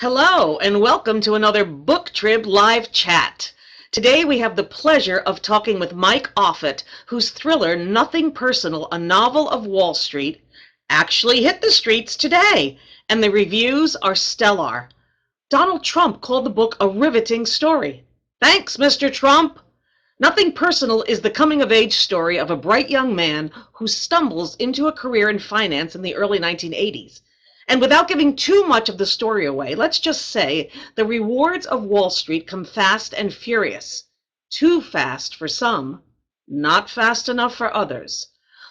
Hello, and welcome to another BookTrib live chat. Today we have the pleasure of talking with Mike Offit, whose thriller Nothing Personal, a Novel of Wall Street, actually hit the streets today, and the reviews are stellar. Donald Trump called the book a riveting story. Thanks, Mr. Trump! Nothing Personal is the coming-of-age story of a bright young man who stumbles into a career in finance in the early 1980s. And without giving too much of the story away, let's just say the rewards of Wall Street come fast and furious. Too fast for some, not fast enough for others.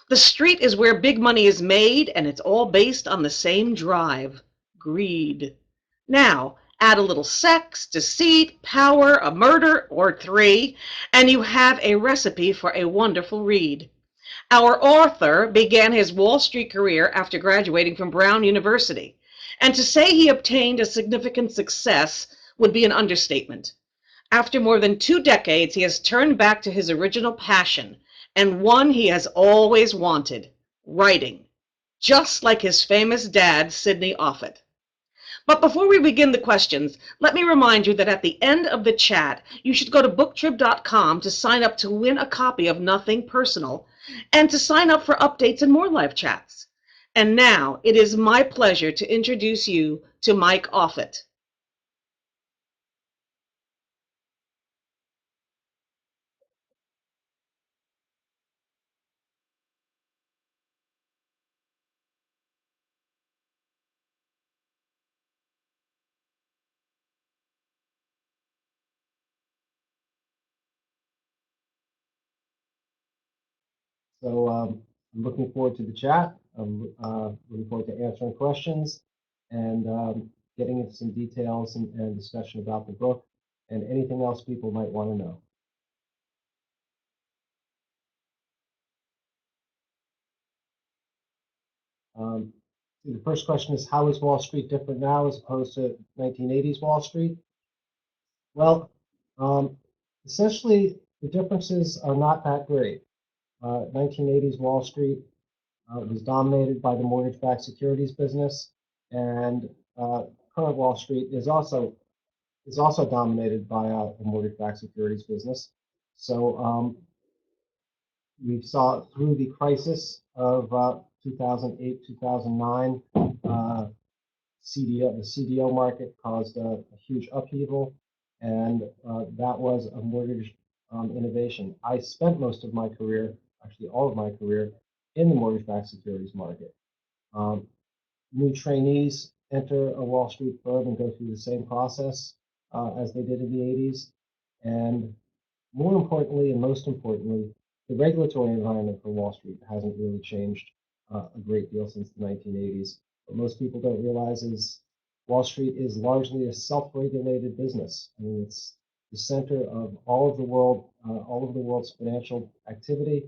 The street is where big money is made, and it's all based on the same drive: greed. Now, add a little sex, deceit, power, a murder or three, and you have a recipe for a wonderful read. Our author began his Wall Street career after graduating from Brown University, and to say he obtained a significant success would be an understatement. After more than 2 decades, he has turned back to his original passion, and one he has always wanted: writing, just like his famous dad, Sidney Offit. But before we begin the questions, let me remind you that at the end of the chat, you should go to booktrib.com to sign up to win a copy of Nothing Personal and to sign up for updates and more live chats. And now it is my pleasure to introduce you to Mike Offit. I'm looking forward to the chat. I'm looking forward to answering questions and getting into some details and discussion about the book and anything else people might want to know. Um, the first question is, how is Wall Street different now as opposed to 1980s Wall Street? Well, um, essentially, the differences are not that great. 1980s Wall Street was dominated by the mortgage-backed securities business, and current Wall Street is also dominated by the mortgage-backed securities business. So we saw through the crisis of 2008, 2009, the CDO market caused a huge upheaval, and that was a mortgage innovation. I spent most of my career, actually all of my career, in the mortgage-backed securities market. Um, New trainees enter a Wall Street firm and go through the same process as they did in the 80s. And more importantly, and most importantly, the regulatory environment for Wall Street hasn't really changed a great deal since the 1980s. What most people don't realize is Wall Street is largely a self-regulated business. I mean, it's the center of all of the world's financial activity,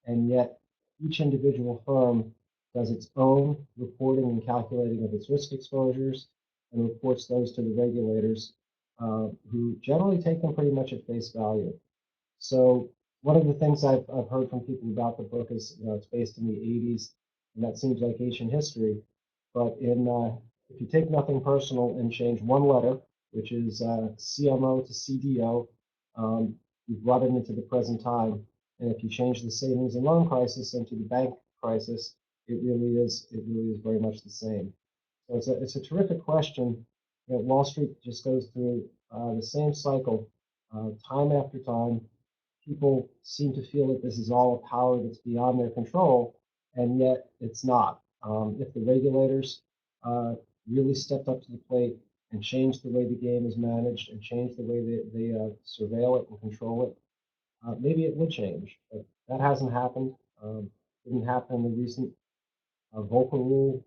and yet each individual firm does its own reporting and calculating of its risk exposures and reports those to the regulators, who generally take them pretty much at face value. So one of the things I've heard from people about the book is, it's based in the 80s, and that seems like ancient history. But if you take Nothing Personal and change one letter, which is CMO to CDO, you've brought it into the present time. And if you change the savings and loan crisis into the bank crisis, it really is very much the same. So it's a terrific question. Wall Street just goes through the same cycle time after time. People seem to feel that this is all a power that's beyond their control, and yet it's not. If the regulators really stepped up to the plate and changed the way the game is managed and changed the way they surveil it and control it, maybe it would change. But that hasn't happened. Didn't happen in the recent Volcker rule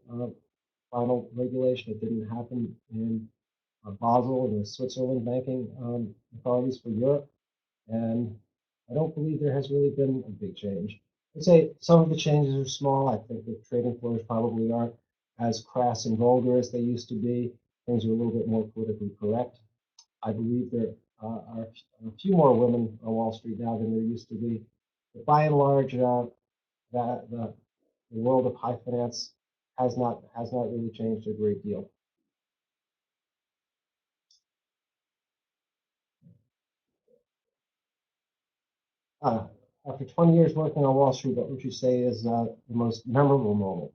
final regulation. It didn't happen in Basel and the Switzerland banking authorities for Europe. And I don't believe there has really been a big change. I'd say some of the changes are small. I think the trading floors probably aren't as crass and vulgar as they used to be. Things are a little bit more politically correct. I believe there are a few more women on Wall Street now than there used to be. But by and large, that the world of high finance has not really changed a great deal. uh, after 20 years working on Wall Street, what would you say is the most memorable moment?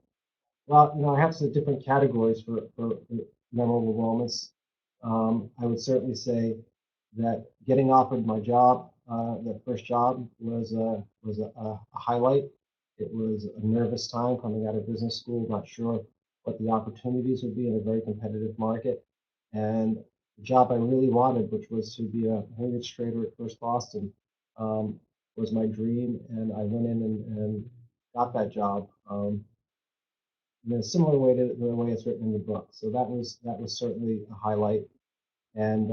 Well, I have some different categories for memorable moments. I would certainly say that getting offered my job, that first job, was a highlight. It was a nervous time coming out of business school, not sure what the opportunities would be in a very competitive market. And the job I really wanted, which was to be a mortgage trader at First Boston, um, was my dream. And I went in and got that job. In a similar way to the way it's written in the book. So that was certainly a highlight. And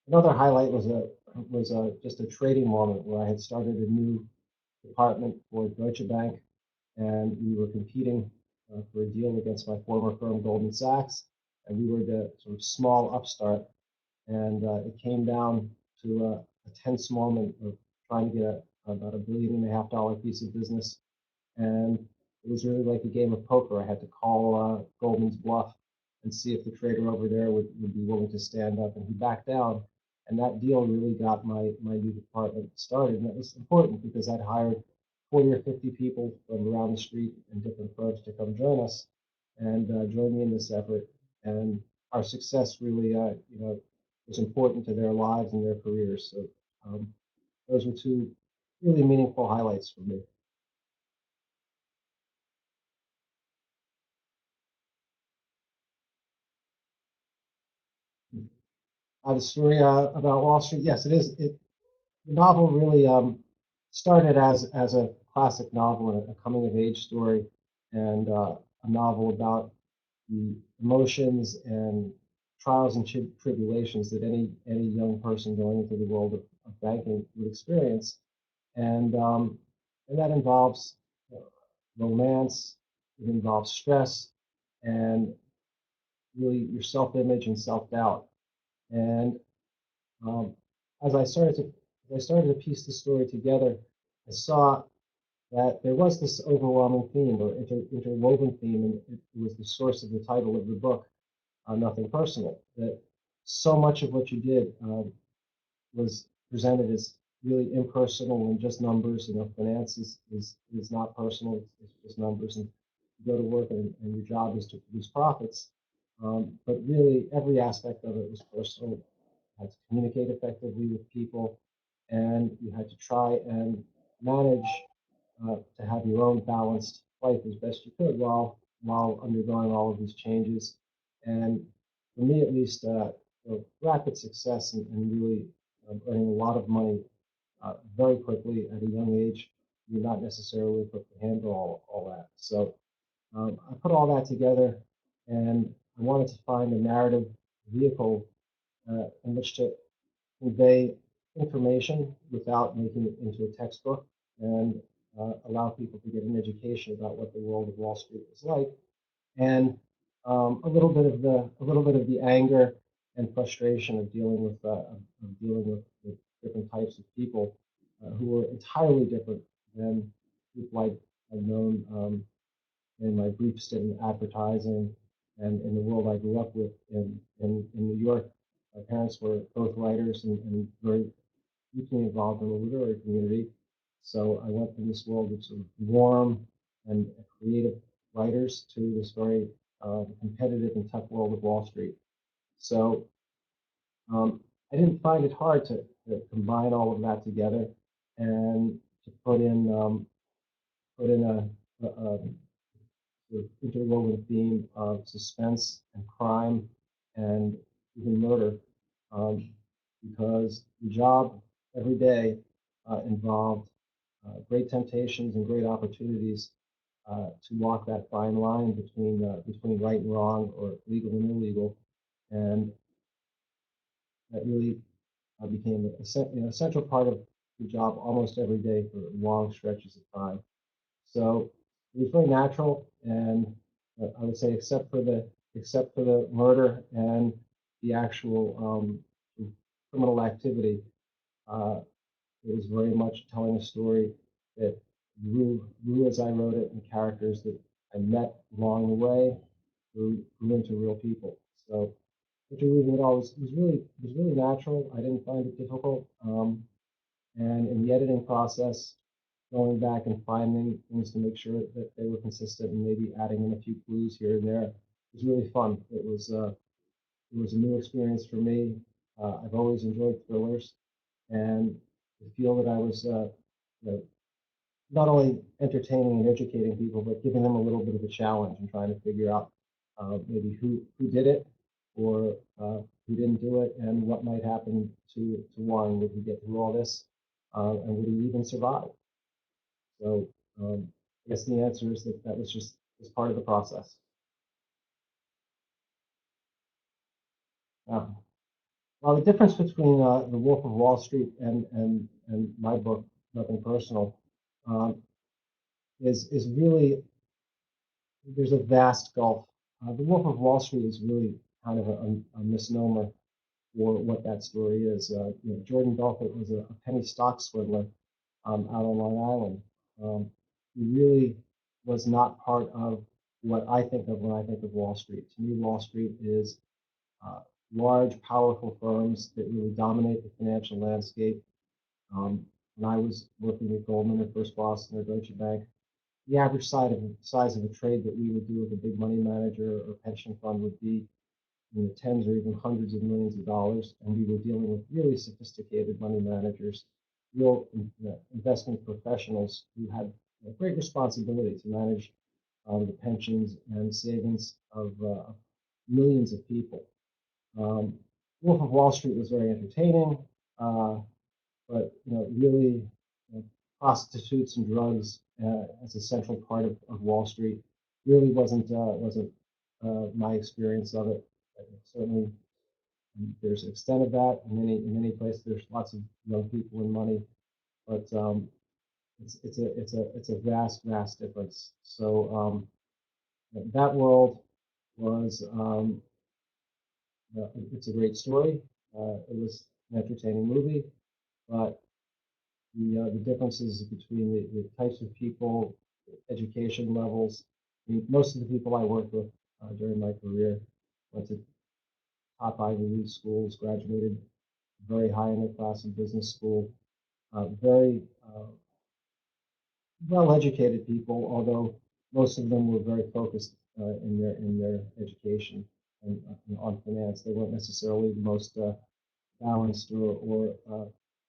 another highlight was just a trading moment where I had started a new department for Deutsche Bank, and we were competing for a deal against my former firm, Goldman Sachs, and we were the sort of small upstart. And it came down to a tense moment of trying to get about $1.5 billion piece of business, and it was really like a game of poker. I had to call Goldman's bluff and see if the trader over there would be willing to stand up, and he backed down. And that deal really got my new department started. And that was important because I'd hired 40 or 50 people from around the street and different firms to come join us and join me in this effort. And our success really, was important to their lives and their careers. So those were two really meaningful highlights for me. The story about Wall Street. Yes, it is. The novel really started as a classic novel, a coming of age story, and a novel about the emotions and trials and tribulations that any young person going into the world of banking would experience, and and that involves uh, romance, it involves stress, and really your self-image and self-doubt. And Um, as I started to piece the story together, I saw that there was this overwhelming theme or interwoven theme, and it was the source of the title of the book, Nothing Personal. That so much of what you did was presented as really impersonal and just numbers. Finance is not personal; it's just numbers, and you go to work and your job is to produce profits. But really, every aspect of it was personal. Had to communicate effectively with people, and you had to try and manage to have your own balanced life as best you could while undergoing all of these changes. And for me, at least, rapid success and really earning a lot of money very quickly at a young age, you're not necessarily equipped to handle all that. So I put all that together, and I wanted to find a narrative vehicle in which to convey information without making it into a textbook and allow people to get an education about what the world of Wall Street is like, and a little bit of the anger and frustration of dealing with different types of people who were entirely different than people I've known in my brief stint in advertising and in the world I grew up with in New York. My parents were both writers and very deeply involved in the literary community. So I went from this world of sort of warm and creative writers to this very competitive and tough world of Wall Street. So I didn't find it hard to combine all of that together and to put in a sort of interwoven theme of suspense and crime and even murder, um, because the job every day involved great temptations and great opportunities to walk that fine line between right and wrong or legal and illegal, and that really became a central part of the job almost every day for long stretches of time. So it was very natural, and I would say, except for the murder and the actual criminal activity, uh, it was very much telling a story that grew as I wrote it, and characters that I met along the way grew into real people. So interweaving it all was really natural. I didn't find it difficult. And in the editing process, going back and finding things to make sure that they were consistent and maybe adding in a few clues here and there was really fun. It was a new experience for me. I've always enjoyed thrillers, and to feel that I was you know, not only entertaining and educating people, but giving them a little bit of a challenge and trying to figure out maybe who did it or who didn't do it and what might happen to one. Would he get through all this? And would he even survive? So I guess the answer is that that was just was part of the process. Uh, well, the difference between The Wolf of Wall Street and my book, Nothing Personal, um, is really there's a vast gulf. The Wolf of Wall Street is really kind of a misnomer for what that story is. Jordan Belfort was a penny stock swindler out on Long Island. He really was not part of what I think of when I think of Wall Street. To me, Wall Street is uh, large, powerful firms that really dominate the financial landscape. When I was working at Goldman or First Boston or Deutsche Bank, the average size of a trade that we would do with a big money manager or pension fund would be in the tens or even hundreds of millions of dollars, and we were dealing with really sophisticated money managers, real investment professionals who had a great responsibility to manage the pensions and savings of millions of people. Wolf of Wall Street was very entertaining, uh, but really, prostitutes and drugs as a central part of Wall Street really wasn't my experience of it. Certainly, there's an extent of that in many places. There's lots of young people and money, but it's a vast difference. So that world was it's a great story. It was an entertaining movie, but the differences between the types of people, education levels. I mean, most of the people I worked with during my career went to top Ivy League schools, graduated very high in their class in business school, very well-educated people, although most of them were very focused in their education and on finance. They weren't necessarily the most balanced or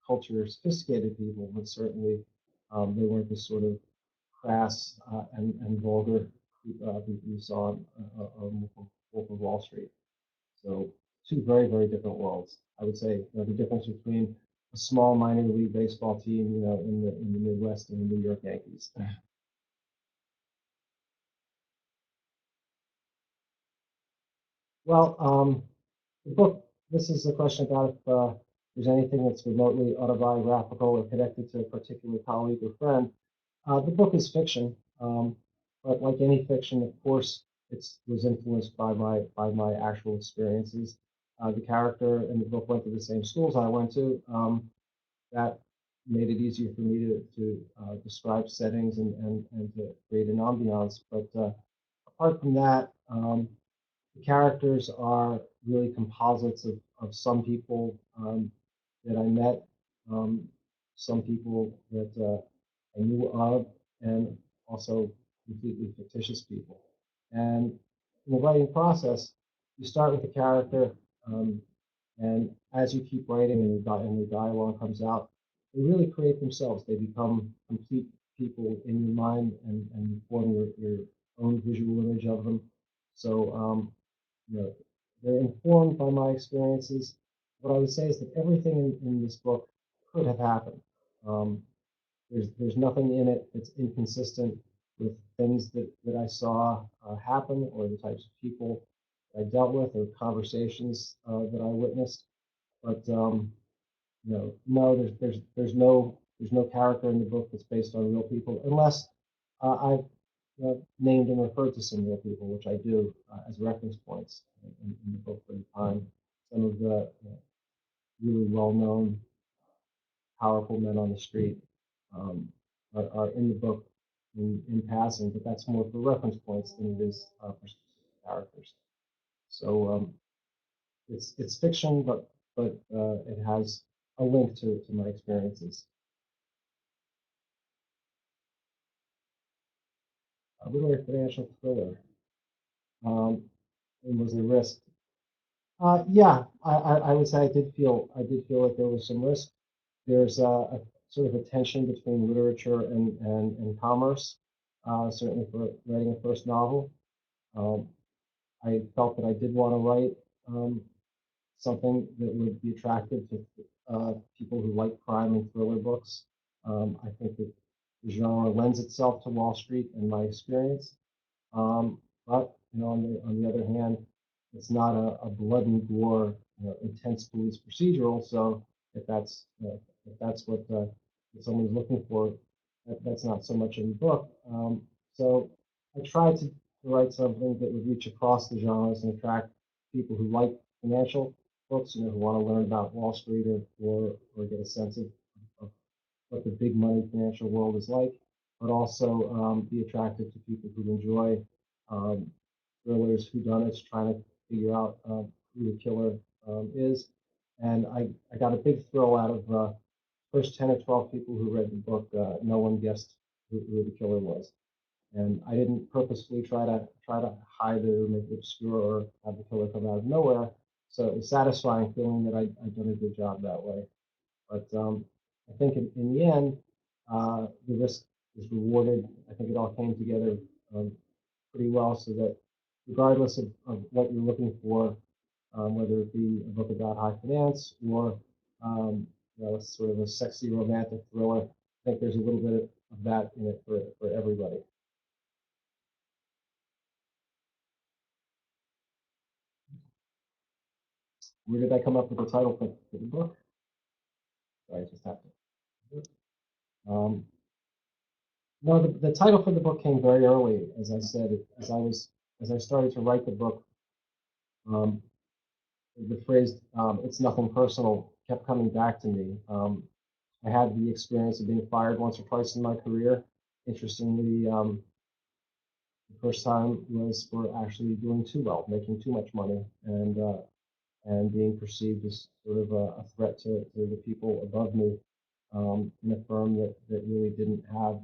culture sophisticated people, but certainly they weren't the sort of crass and vulgar people you saw on Wolf of Wall Street. So two very different worlds. I would say the difference between a small minor league baseball team, in the Midwest and the New York Yankees. Well, the book. This is a question about if there's anything that's remotely autobiographical or connected to a particular colleague or friend. The book is fiction, but like any fiction, of course, it was influenced by my actual experiences. The character in the book went to the same schools I went to. That made it easier for me to describe settings and to create an ambiance. But apart from that, the characters are really composites of some people that I met, um, some people that I knew of, and also completely fictitious people. And in the writing process, you start with the character, um, and as you keep writing and the dialogue comes out, they really create themselves. They become complete people in your mind and you form your own visual image of them. So you know, they're informed by my experiences. What I would say is that everything in this book could have happened. Um, there's nothing in it that's inconsistent with things that I saw happen or the types of people I dealt with or conversations that I witnessed. But no, there's no character in the book that's based on real people unless I've named and referred to some real people, which I do as reference points in the book for the time. Some of the really well-known, powerful men on the street are in the book in passing, but that's more for reference points than it is for specific characters. So it's fiction, but it has a link to my experiences. a literary financial thriller. And was there risk? Yeah, I would say I did feel like there was some risk. There's a sort of a tension between literature and commerce, certainly for writing a first novel. Um, I felt that I did want to write something that would be attractive to people who like crime and thriller books. I think that the genre lends itself to Wall Street in my experience. But on the other hand, it's not a blood and gore, intense police procedural. So if that's what someone's looking for, that's not so much in the book. So I tried to write something that would reach across the genres and attract people who like financial books, who want to learn about Wall Street or get a sense of what the big money financial world is like, but also be attractive to people who enjoy um, thrillers, whodunits, trying to figure out who the killer is. And I got a big thrill out of first 10 or 12 people who read the book. No one guessed who the killer was. And I didn't purposefully try to hide it or make it obscure or have the killer come out of nowhere. So it was satisfying feeling that I'd done a good job that way. But I think in the end, the risk is rewarded. I think it all came together um, pretty well so that regardless of what you're looking for, whether it be a book about high finance or sort of a sexy romantic thriller, I think there's a little bit of that in it for everybody. Where did I come up with the title for the book? I just have to. Um, no, the title for the book came very early, as I said, as I started to write the book. Um, the phrase "it's nothing personal" kept coming back to me. I had the experience of being fired once or twice in my career. Interestingly, the first time was for actually doing too well, making too much money, and being perceived as sort of a threat to the people above me in a firm that really didn't have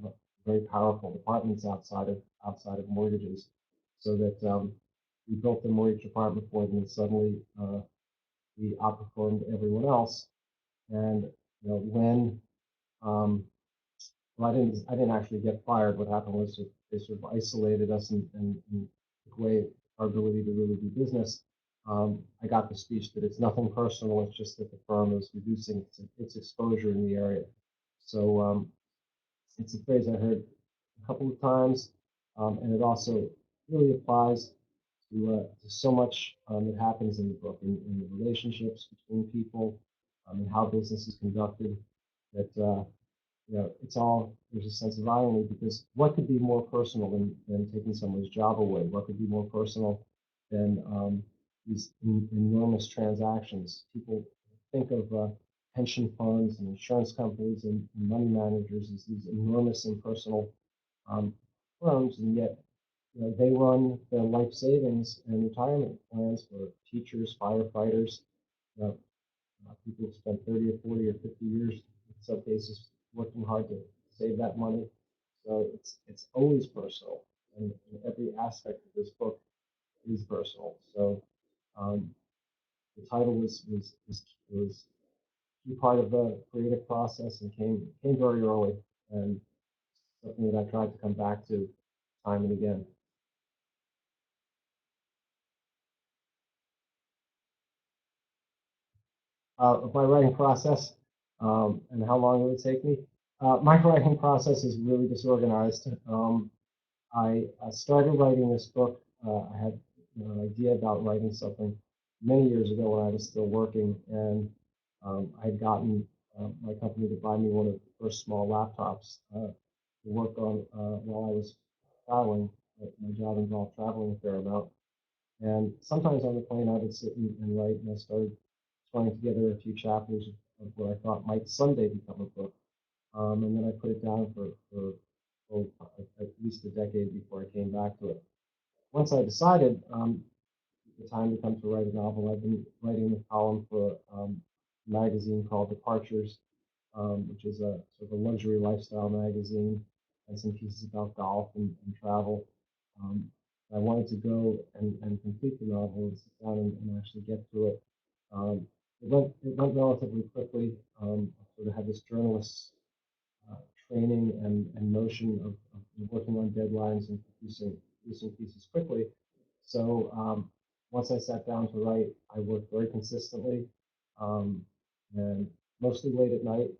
very powerful departments outside of mortgages, so that we built the mortgage department for them, and suddenly we outperformed everyone else. And when well, I didn't actually get fired. What happened was that they sort of isolated us and took away our ability to really do business. I got the speech that it's nothing personal. It's just that the firm is reducing its exposure in the area. So it's a phrase I heard a couple of times, and it also really applies to so much that happens in the book, in the relationships between people, and how business is conducted. That it's all there's a sense of irony because what could be more personal than taking someone's job away? What could be more personal than these enormous transactions? People think of pension funds and insurance companies and money managers as these enormous impersonal um, firms, and yet they run the life savings and retirement plans for teachers, firefighters, you know, people who spend 30 or 40 or 50 years in some cases working hard to save that money. So it's always personal, and every aspect of this book is personal. So um, the title was key part of the creative process and came very early, and something that I tried to come back to time and again. Of my writing process and how long it would take me. My writing process is really disorganized. I started writing this book. I had an idea about writing something many years ago when I was still working, and I had gotten my company to buy me one of the first small laptops to work on while I was traveling. My job involved traveling a fair amount, and sometimes on the plane I would sit and write, and I started throwing together a few chapters of what I thought might someday become a book. And then I put it down for oh, at least a decade before I came back to it. Once I decided the time to come to write a novel, I've been writing a column for a magazine called Departures, which is a sort of a luxury lifestyle magazine. and some pieces about golf and travel. Um, I wanted to go and complete the novel and sit down and actually get through it. It went relatively quickly. I sort of had this journalist's uh, training and notion of working on deadlines and producing pieces quickly. So once I sat down to write, I worked very consistently um, and mostly late at night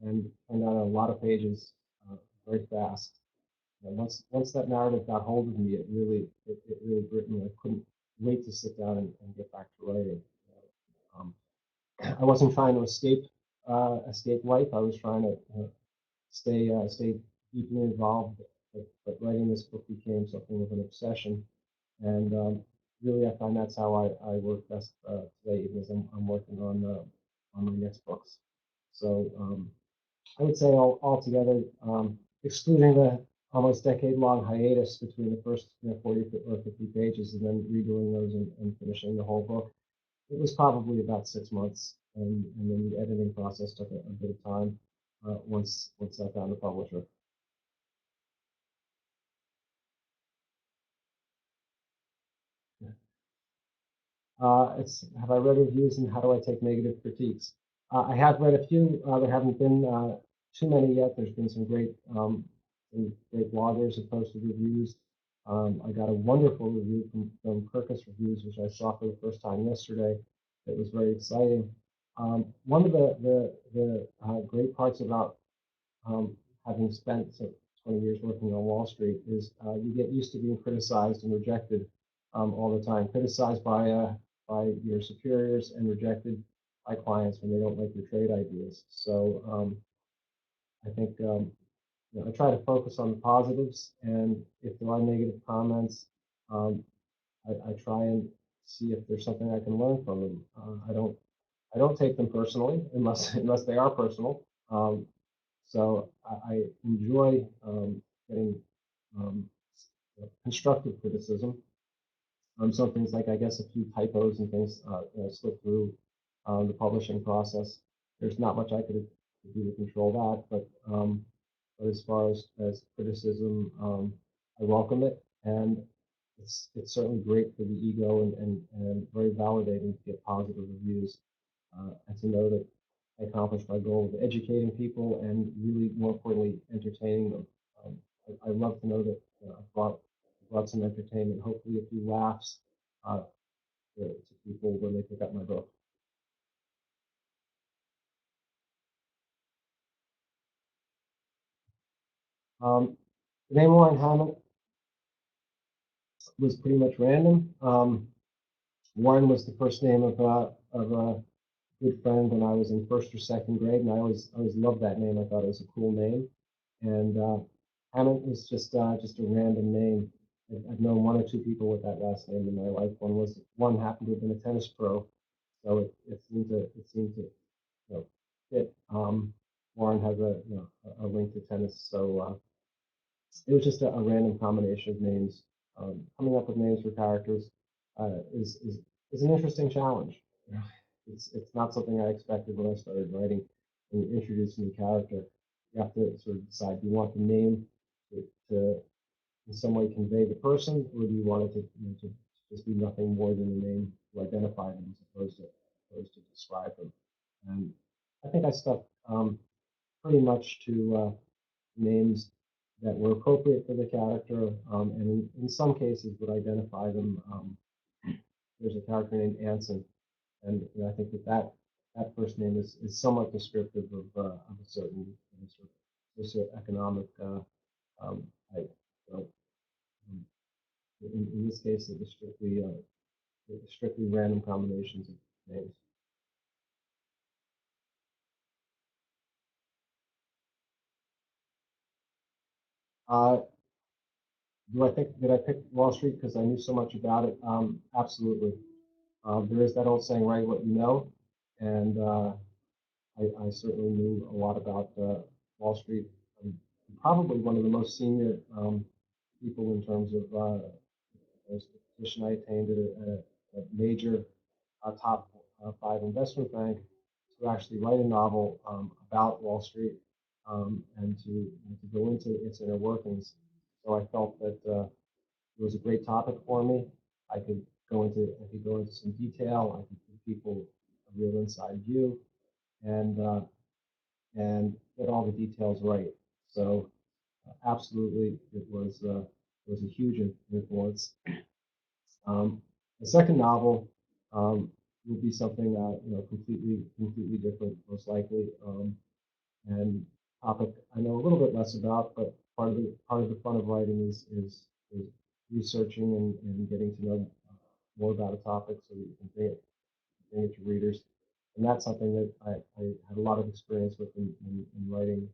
and turned out a lot of pages very fast. And once that narrative got hold of me, it really gripped me. I couldn't wait to sit down and get back to writing. Um, I wasn't trying to escape life. I was trying to stay deeply involved. But writing this book became something of an obsession, and really, I find that's how I work best today, even as I'm working on my next books. So I would say altogether, excluding the almost decade-long hiatus between the first 40 or 50 pages and then redoing those and finishing the whole book, it was probably about 6 months, and then the editing process took a bit of time once I found a publisher. It's have I read reviews and how do I take negative critiques? I have read a few. There haven't been too many yet. There's been some great bloggers have posted reviews. I got a wonderful review from Kirkus Reviews, which I saw for the first time yesterday. It was very exciting. One of the great parts about um, having spent 20 years working on Wall Street is you get used to being criticized and rejected all the time. Criticized by your superiors and rejected by clients when they don't like your trade ideas. So I think I try to focus on the positives, and if there are negative comments, um, I try and see if there's something I can learn from them. I don't take them personally unless they are personal. So I enjoy getting um, constructive criticism. Some things like I guess a few typos and things slip through the publishing process. There's not much I could do to control that, but as far as criticism, I welcome it, and it's certainly great for the ego and very validating to get positive reviews and to know that I accomplished my goal of educating people and really, more importantly, entertaining them. I love to know that I brought some entertainment, hopefully a few laughs uh, to people when they pick up my book. Um, the name Warren Hament was pretty much random. Warren was the first name of a good friend when I was in first or second grade, and I always loved that name. I thought it was a cool name, and Hammond was just a random name. I've known one or two people with that last name in my life. One happened to have been a tennis pro, so it seemed to fit. Warren has a link to tennis, so it was just a random combination of names. Coming up with names for characters is an interesting challenge. It's not something I expected when I started writing. When you introduce a new character, you have to sort of decide: do you want the name to in some way convey the person, or do you want it to just be nothing more than a name to identify them as opposed to describe them? And I think I stuck pretty much to names that were appropriate for the character, and in some cases would identify them. There's a character named Anson, and I think that first name is somewhat descriptive of a certain sort of socioeconomic um, type. So um, in this case, it was strictly random combinations of names. Uh, do I think did I pick Wall Street because I knew so much about it? Absolutely. There is that old saying, "Write what you know," and I certainly knew a lot about Wall Street. I'm probably one of the most senior people in terms of the position I attained at a major top five investment bank to actually write a novel about Wall Street. and to go into its inner workings. So I felt that it was a great topic for me. I could go into some detail. I could give people a real inside view, and and get all the details right. So absolutely, it was a huge influence. The second novel will be something completely different, most likely, and topic I know a little bit less about, but part of the fun of writing is researching and getting to know more about a topic so that you can bring it to readers. And that's something that I had a lot of experience with in writing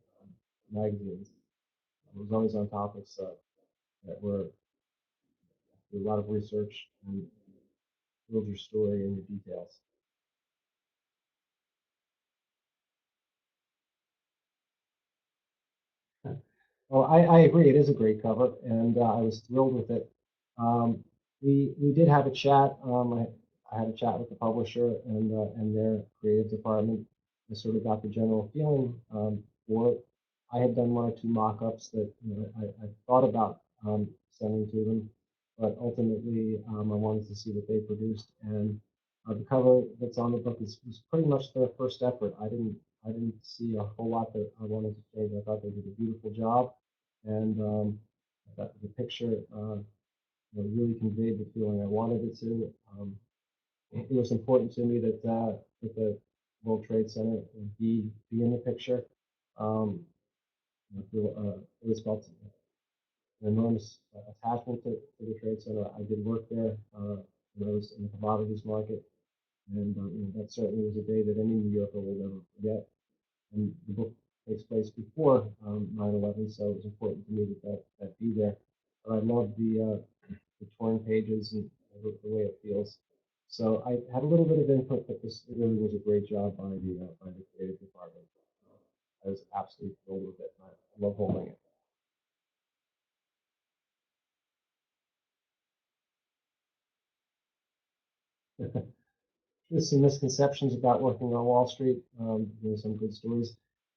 magazines. I was always on topics that were a lot of research and build your story and your details. Well, I agree. It is a great cover, and I was thrilled with it. Um, we did have a chat. I had a chat with the publisher and their creative department. I sort of got the general feeling for it. I had done one or two mock-ups that I thought about sending to them, but ultimately I wanted to see what they produced. And the cover that's on the book is pretty much their first effort. I didn't see a whole lot that I wanted to change. I thought they did a beautiful job, and that the picture really conveyed the feeling I wanted it to. It was important to me that the World Trade Center be in the picture. Um, I feel, always felt an enormous attachment to the Trade Center. I did work there when I was in the commodities market, and that certainly was a day that any New Yorker will never forget. And the book takes place before 9/11, so it was important to me that be there. But I love the torn pages and the way it feels. So I had a little bit of input, but this it really was a great job by the creative department. I was absolutely thrilled with it. I love holding it. There's some misconceptions about working on Wall Street. Some good stories.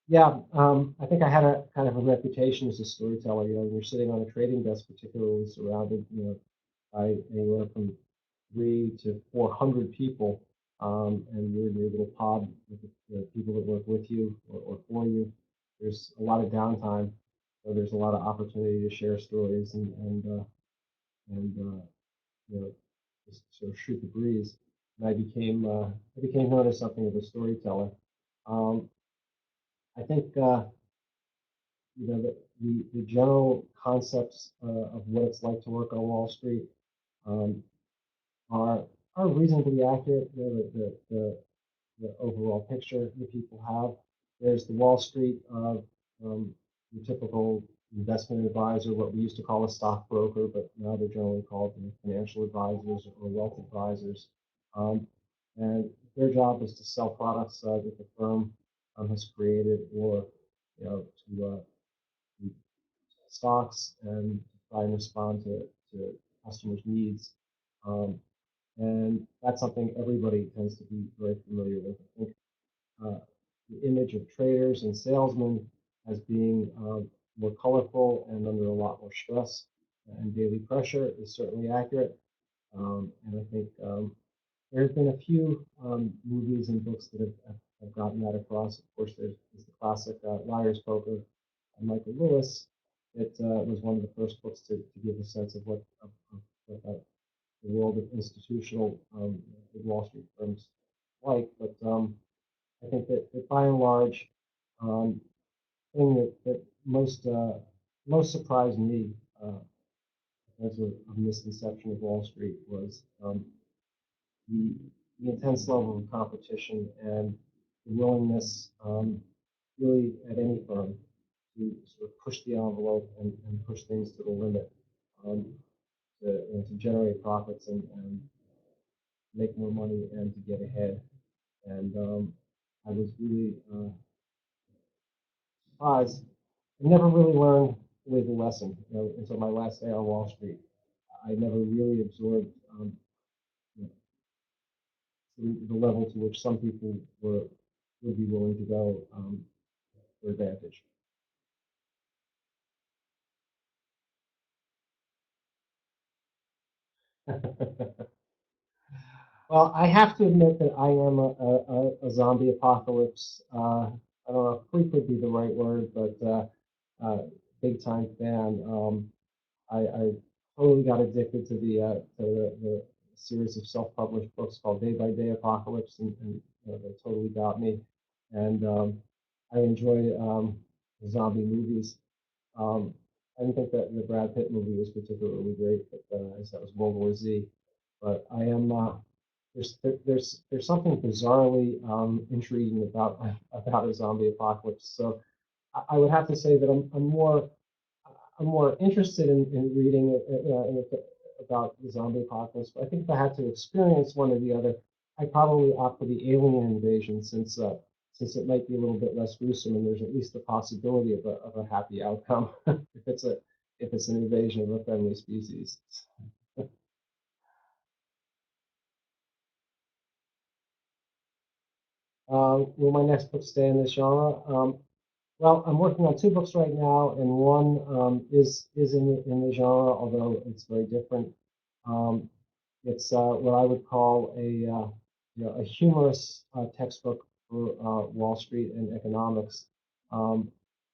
Yeah, I think I had a kind of a reputation as a storyteller. When you're sitting on a trading desk, particularly surrounded, by anywhere from 3 to 400 people, and you're in your little pod with the people that work with you or for you. There's a lot of downtime, so there's a lot of opportunity to share stories and just sort of shoot the breeze. And I became known as something of a storyteller. Um, I think the general concepts of what it's like to work on Wall Street um, are are reasonably accurate. The overall picture that people have. There's the Wall Street of your typical investment advisor, what we used to call a stockbroker, but now they're generally called financial advisors or wealth advisors. Um, and their job is to sell products that the firm has created or to stocks and try and respond to customers' needs. Um, and that's something everybody tends to be very familiar with. I think uh, the image of traders and salesmen as being more colorful and under a lot more stress and daily pressure is certainly accurate. And I think there have been a few movies and books that have gotten that across. Of course, there's the classic Liar's Poker by Michael Lewis. It was one of the first books to give a sense of what the world of institutional Wall Street firms like. But I think that by and large, um, thing that most surprised me as a misconception of Wall Street was the, the intense level of competition and the willingness, really at any firm, to sort of push the envelope and push things to the limit um, to generate profits and make more money and to get ahead. And I was really surprised. I never really learned the lesson, until my last day on Wall Street. I never really absorbed you know, the level to which some people would be willing to go for advantage. Well, I have to admit that I am a zombie apocalypse. I don't know if freak would be the right word, but big time fan. I totally got addicted to the series of self-published books called Day by Day Apocalypse, and they totally got me. And I enjoy zombie movies. I didn't think that the Brad Pitt movie was particularly great, but as that was World War Z. But I am there's something bizarrely intriguing about a zombie apocalypse. So I would have to say that I'm more interested in reading about the zombie apocalypse. But I think if I had to experience one or the other, I'd probably opt for the alien invasion since it might be a little bit less gruesome and there's at least the possibility of a happy outcome if it's an invasion of a friendly species. Will my next book stay in this genre? Well, I'm working on two books right now, and one is in the genre, although it's very different. Um, it's what I would call a humorous textbook for Wall Street and economics. Um,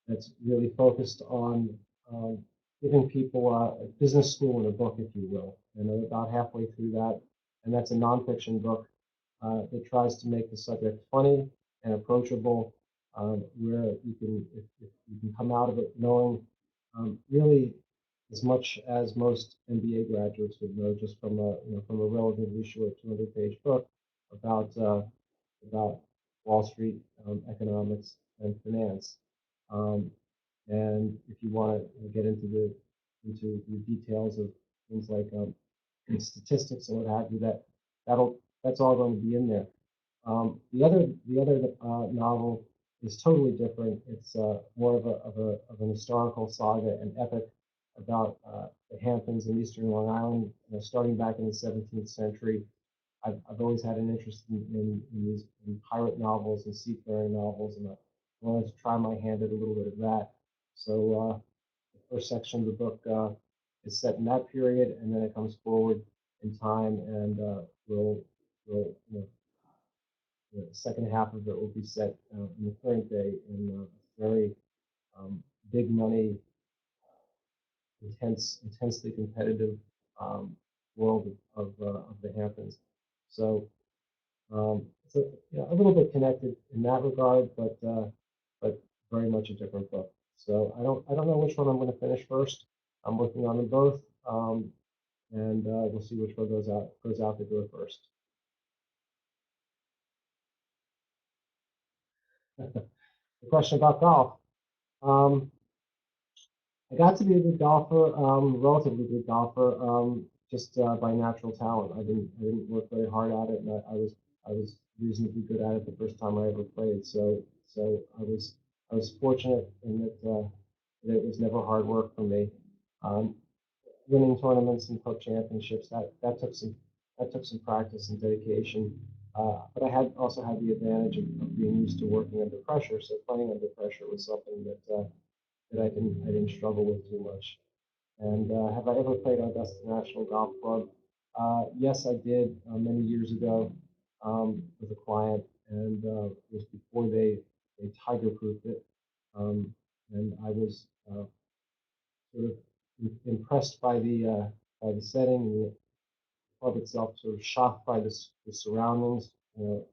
that's really focused on giving people a business school in a book, if you will. And I'm about halfway through that, and that's a nonfiction book that tries to make the subject funny and approachable, where if you can come out of it knowing really as much as most MBA graduates would know just from a relatively short 200-page book about about Wall Street economics and finance. Um, and if you want to get into the details of things like statistics and what have you, that's all going to be in there. The other novel is totally different. It's more of an historical saga, an epic about the Hamptons in eastern Long Island, starting back in the 17th century. I've always had an interest in pirate novels and seafaring novels, and I wanted to try my hand at a little bit of that. So the first section of the book is set in that period, and then it comes forward in time, and will the second half of it will be set in the current day in a very big money, intensely competitive um, world of the Hamptons. So it's a little bit connected in that regard, but very much a different book. So I don't know which one I'm going to finish first. I'm working on them both, and we'll see which one goes out the door first. The question about golf. Um, I got to be a good golfer, relatively good golfer, just by natural talent. I didn't work very hard at it, and I was reasonably good at it the first time I ever played. So I was fortunate in that it was never hard work for me. Um, Winning tournaments and club championships that took some practice and dedication. But I had also had the advantage of being used to working under pressure. So playing under pressure was something that I didn't struggle with too much. And have I ever played Augusta National Golf Club? Yes, I did many years ago with a client, and it was before they tiger-proofed it. And I was sort of impressed by the setting and the club itself, sort of shocked by the surroundings, of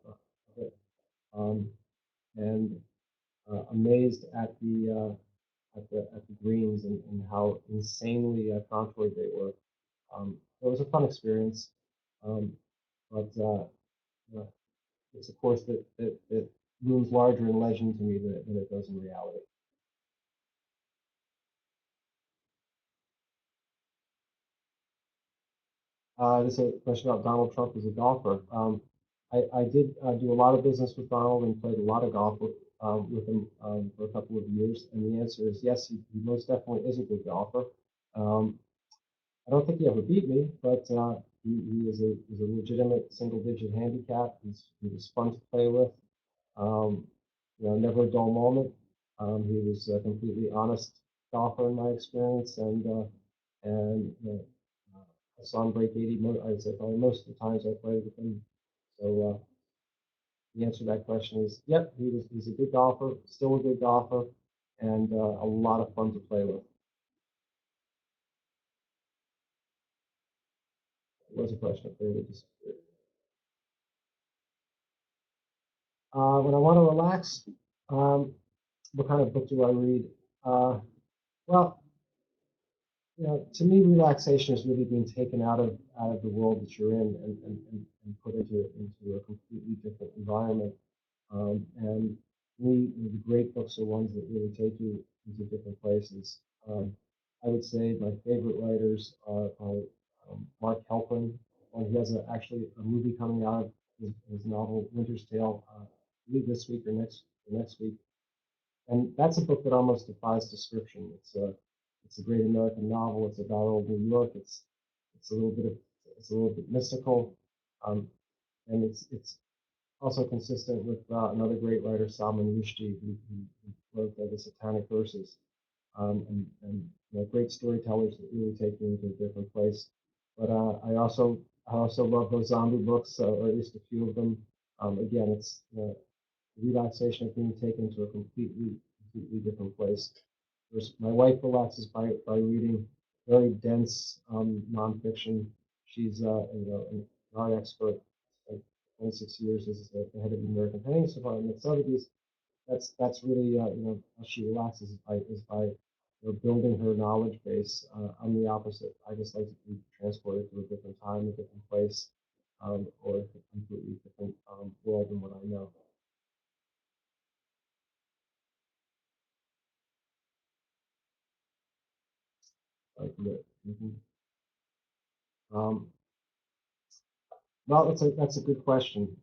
it, um, and amazed at the greens and how insanely contoured they were. It was a fun experience, um, but uh, it's a course that looms larger in legend to me than it does in reality. This is a question about Donald Trump as a golfer. I did do a lot of business with Donald and played a lot of golf with him for a couple of years, and the answer is yes, he most definitely is a good golfer. Um, I don't think he ever beat me, but he is a legitimate single-digit handicap. He was fun to play with. Um, never a dull moment. He was a completely honest golfer in my experience, and I saw him break 80. I would say probably most of the times I played with him. So the answer to that question is, yep, he's a good golfer, still a good golfer, and a lot of fun to play with. It was a question up there that disappeared. When I want to relax, what kind of book do I read? Well, to me, relaxation is really being taken out of the world that you're in and put into a completely different environment. And to me, the great books are ones that really take you into different places. I would say my favorite writers are Mark Helprin. He has actually a movie coming out of his novel Winter's Tale, I believe this week or next week. And that's a book that almost defies description. It's a great American novel. It's about old New York. It's a little bit mystical, um, and it's also consistent with another great writer, Salman Rushdie, who wrote the Satanic Verses, and great storytellers that really take you into a different place. But I also love those zombie books, or at least a few of them. Again, it's relaxation of being taken to a completely different place. Whereas my wife relaxes by reading very dense nonfiction. She's an art expert, like 26 years as the head of the American Paintings Department at Sotheby's. That's really how she relaxes is by building her knowledge base. I'm the opposite. I just like to be transported to a different time, a different place, or a completely different world than what I know. Like mhm. Um, well, that's a good question.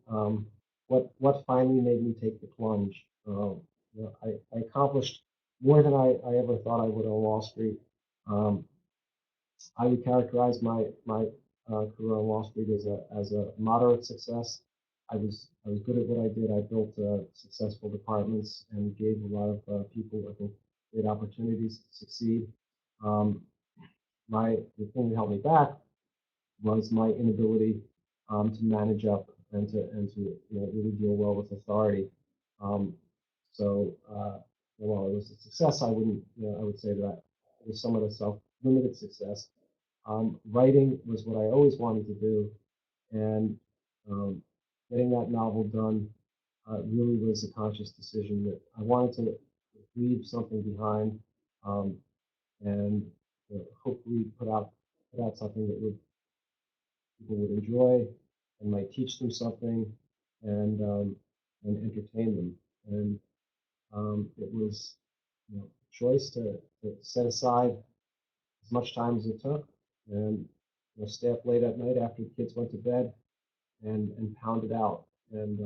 What finally made me take the plunge? I accomplished more than I ever thought I would on Wall Street. Um, I would characterize my career on Wall Street as a moderate success. I was good at what I did. I built successful departments and gave a lot of people, I think, great opportunities to succeed. Um, the thing that held me back was my inability to manage up and to really deal well with authority. Um, so while it was a success, I would say that it was somewhat a self-limited success. Writing was what I always wanted to do, and um, getting that novel done really was a conscious decision that I wanted to leave something behind, um, and hopefully put out something that people would enjoy and might teach them something and entertain them. And it was a choice to set aside as much time as it took and stay up late at night after the kids went to bed and pound it out. And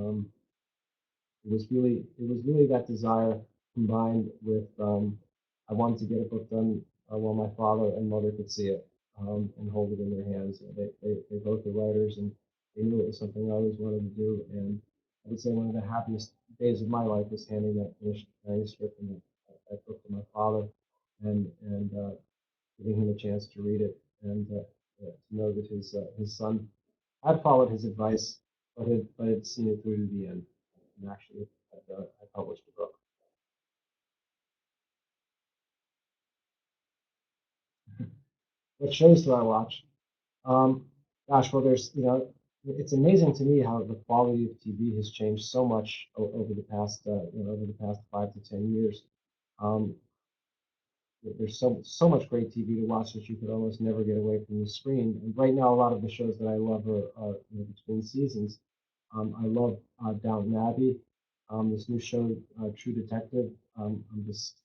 it was really that desire combined with I wanted to get a book done while my father and mother could see it and hold it in their hands. They both are writers, and they knew it was something I always wanted to do. And I would say one of the happiest days of my life was handing that finished manuscript and that book to my father, and giving him a chance to read it and to know that his son had followed his advice, but had seen it through to the end. And actually, I published a book. What shows do I watch? Um, Gosh, well, it's amazing to me how the quality of TV has changed so much over the past 5 to 10 years. Um, there's so much great TV to watch that you could almost never get away from the screen. And right now, a lot of the shows that I love are between seasons. I love Downton Abbey. This new show, True Detective. I'm just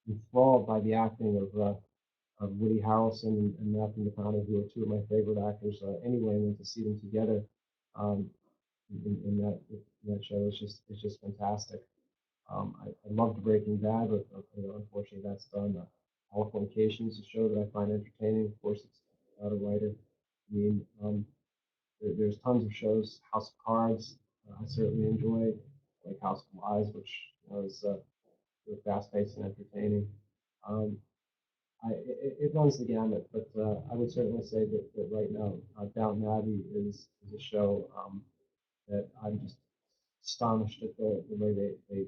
enthralled by the acting of Woody Harrelson and Matthew McConaughey, who are two of my favorite actors anyway, and then to see them together um, in that show is just fantastic. I loved Breaking Bad, but unfortunately that's done. Californication is a show that I find entertaining. Of course, it's not a writer. I mean, there's tons of shows. House of Cards, I certainly enjoy, like House of Lies, which is fast-paced and entertaining. Um, it runs the gamut, but I would certainly say that right now, Downton Abbey is a show that I'm just astonished at the way they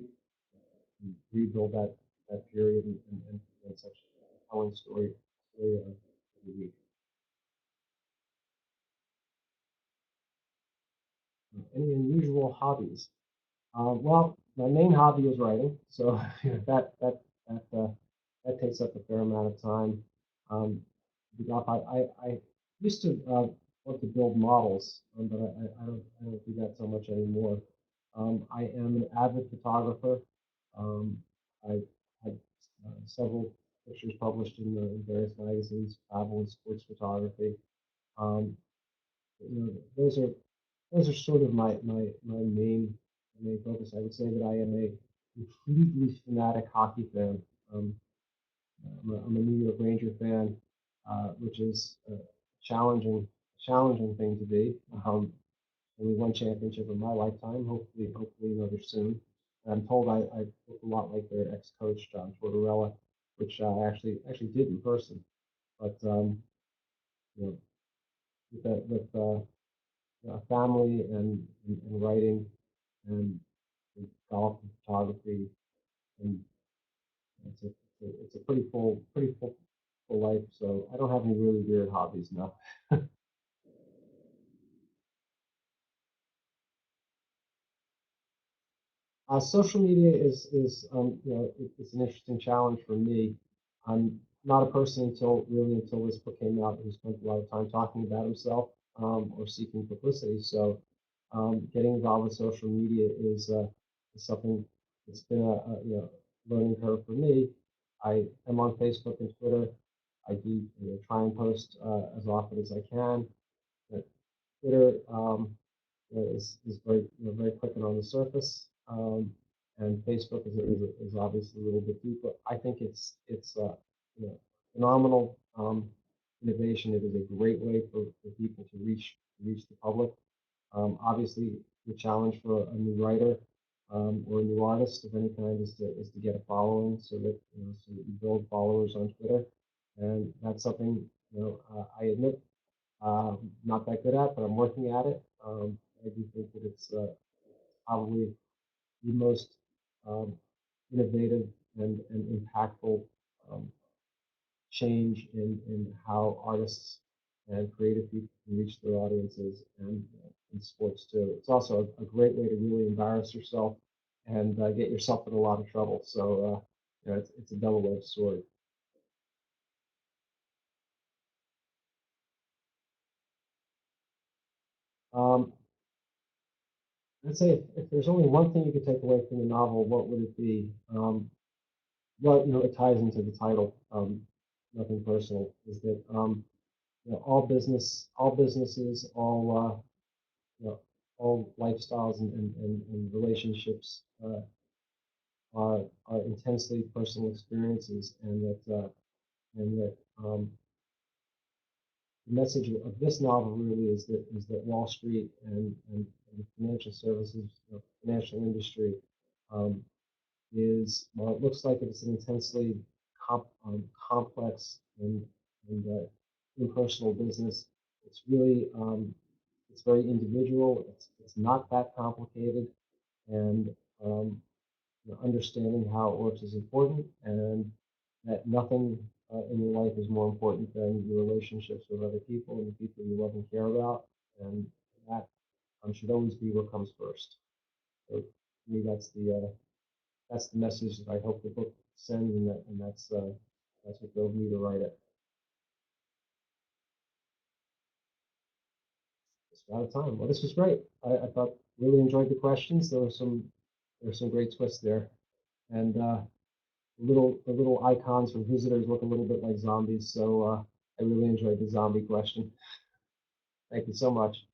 rebuild that period and present such a compelling story every week. Any unusual hobbies? Well, my main hobby is writing, so that that takes up a fair amount of time. Um, I used to want to build models, but I don't do that so much anymore. I am an avid photographer. Um, I had several pictures published in various magazines, travel and sports photography. Um, you know, those are sort of my main focus. I would say that I am a completely fanatic hockey fan. Um, I'm a New York Ranger fan, which is a challenging thing to be. Only one championship in my lifetime. Hopefully another soon. And I'm told I look a lot like their ex-coach John Tortorella, which I actually did in person. But you know, with family and writing and golf and photography, and it's a pretty full life. So I don't have any really weird hobbies now. Social media is it's an interesting challenge for me. I'm not a person until this book came out who spent a lot of time talking about himself or seeking publicity. So getting involved with social media is something that's been a learning curve for me. I am on Facebook and Twitter. I do try and post as often as I can. But Twitter is very very clicking on the surface, and Facebook is obviously a little bit deeper. I think it's phenomenal innovation. It is a great way for people to reach the public. Obviously, the challenge for a new writer or a new artist of any kind is to get a following, so that you build followers on Twitter, and that's something I admit not that good at, but I'm working at it. I do think that it's probably the most um, innovative and impactful um, change in how artists and creative people can reach their audiences and in sports too. It's also a great way to really embarrass yourself and get yourself in a lot of trouble. So it's a double-edged sword. Um, I'd say if there's only one thing you could take away from the novel, what would it be? Well, it ties into the title. Nothing personal. Is that all businesses, all lifestyles and relationships are intensely personal experiences, and that the message of this novel really is that Wall Street and the financial services, financial industry, um, it looks like it's an intensely complex and impersonal business. It's really it's very individual. It's not that complicated, and um, understanding how it works is important, and that nothing in your life is more important than your relationships with other people and the people you love and care about, and that should always be what comes first. So to me, that's the message that I hope the book sends, and that's what drove me to write it. Just out of time. Well, this was great. I thought really enjoyed the questions. There were some great twists there, and the little icons from visitors look a little bit like zombies. So I really enjoyed the zombie question. Thank you so much.